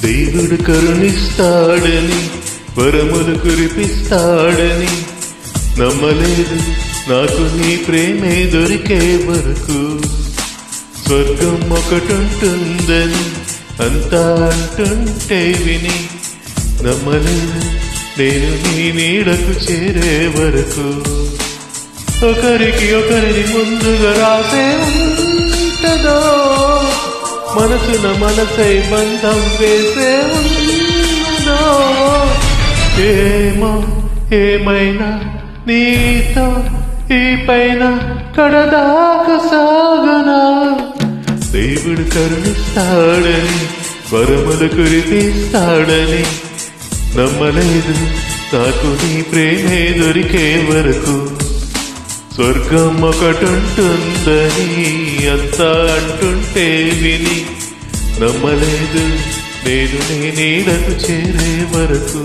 దేవుడు కరుణిస్తాడని వరములు కురిపిస్తాడని నమ్మలేదు నాకు నీ ప్రేమే దొరికే వరకు. స్వర్గం ఒకటుంటుందని అంతా అంటుంటే విని నమ్మలేదు నేను నీ నీడకు చేరే వరకు. ఒకరికి ఒకరిని ముందుగా రాసే ఉంటదో మనసున మనసై బంధం వేసే ఉందో. ఏమో ఏమైనా నీతో ఈ పైన కడదాకా సాగునా. దేవుడు కరుణిస్తాడని వరములు కురిపిస్తాడని నమ్మలేదు నాకు నీ ప్రేమే దొరికే వరకు. స్వర్గం ఒకటుంటుందని అంతా అంటుంటే విని నమ్మలేదు నేను నీ నీడకు చేరే వరకు.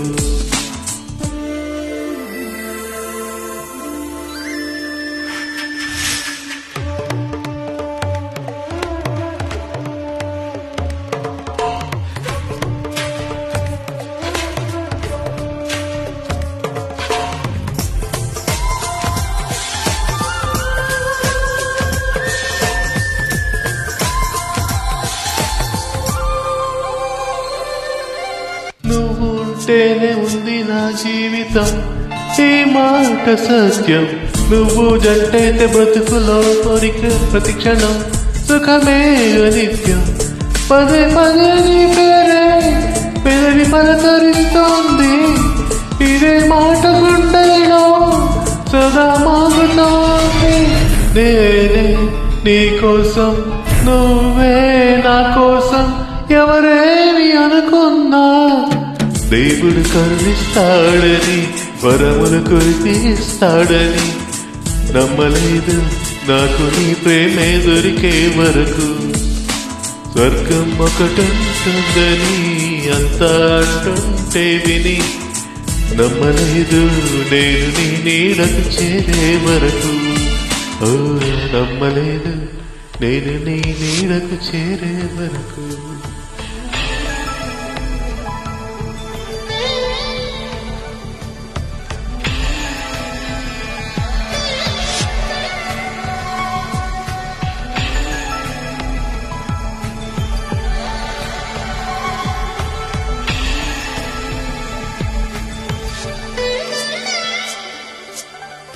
నువ్వు ఉంటేనే ఉంది నా జీవితం ఈ మాట సత్యం. నువ్వు జంటైతే బ్రతుకులో కోరిక ప్రతిక్షణం సుఖమే నిత్యం. పదే పదే నీ పేరే పెదవి పలకరిస్తోంది. ఇదే మాట గుండెలో సదా మాగుతోంది. నేనే నీ కోసం నువ్వే నా కోసం ఎవరేమి అనుకున్నా దేవుడు కరుణిస్తాడని వరములు కురిపిస్తాడని నమ్మలేదు నాకు నీ ప్రేమే దొరికే వరకు. స్వర్గం ఒకటుంటుందని అంతా అంటుంటే విని నమ్మలేదు నేను నీ నీడకు చేరే వరకు. ఓ నమ్మలేదు నేను నీ నీడకు చేరే వరకు.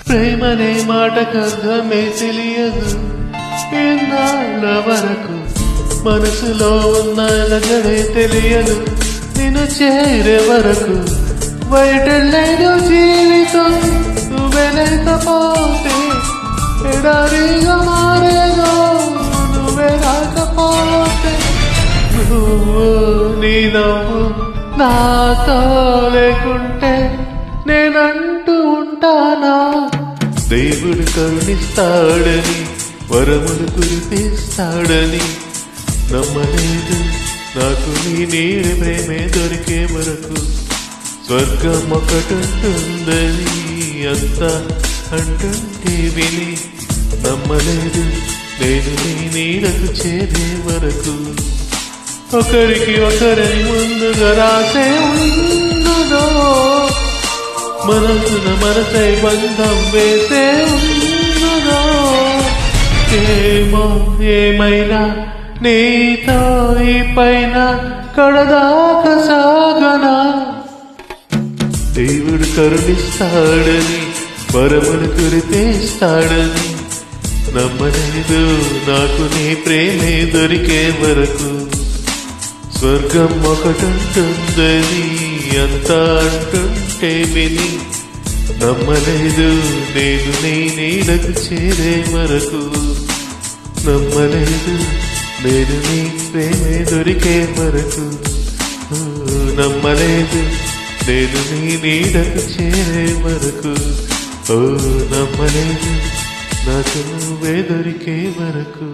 ప్రేమనే మాటకు అర్థమే తెలియదు ఇన్నాళ్ళ వరకు. మనసులో ఉన్న లగడే తెలియదు నిన్ను చేరే వరకు. బయటలేదు జీవితం నువ్వే లేకపోతే ఎడారిగా మారేదో నువ్వే రాకపోతే. నువ్వు నీ నవ్వు నాతో లేకుంటే నేనంటూ ఉంటానా. దేవుడు కరుణిస్తాడని వరములు కురిపిస్తాడని నమ్మలేదు నాకు నీ నీడ ప్రేమే దొరికే వరకు. స్వర్గం ఒకటుంటుందని అంతా అంటుంటే విని నమ్మలేదు నేను నీ నీడకు చేరే వరకు. ఒకరికి ఒకరిని ముందుగా రాసే ఉన్నదో మనసున మనసై బంధం వేసే ఉన్నదో. ఏమో ఏమైనా నీతో ఈ పైన కడదాకా సాగనా. దేవుడు కరుణిస్తాడని వరములు కురిపిస్తాడని నమ్మలేదు నాకు నీ ప్రేమే దొరికే వరకు. స్వర్గం ఒకటుంటుందని అంతా అంటుంటే విని నమ్మలేదు నేను నీ నీడకు చేరే వరకు. నమ్మలేదు నేను నీ ప్రేమే దొరికే వరకు. నమ్మలేదు నేను నీ నీడకు చేరే వరకు. ఓ నమ్మలేదు నాకు నువ్వే దొరికే వరకు.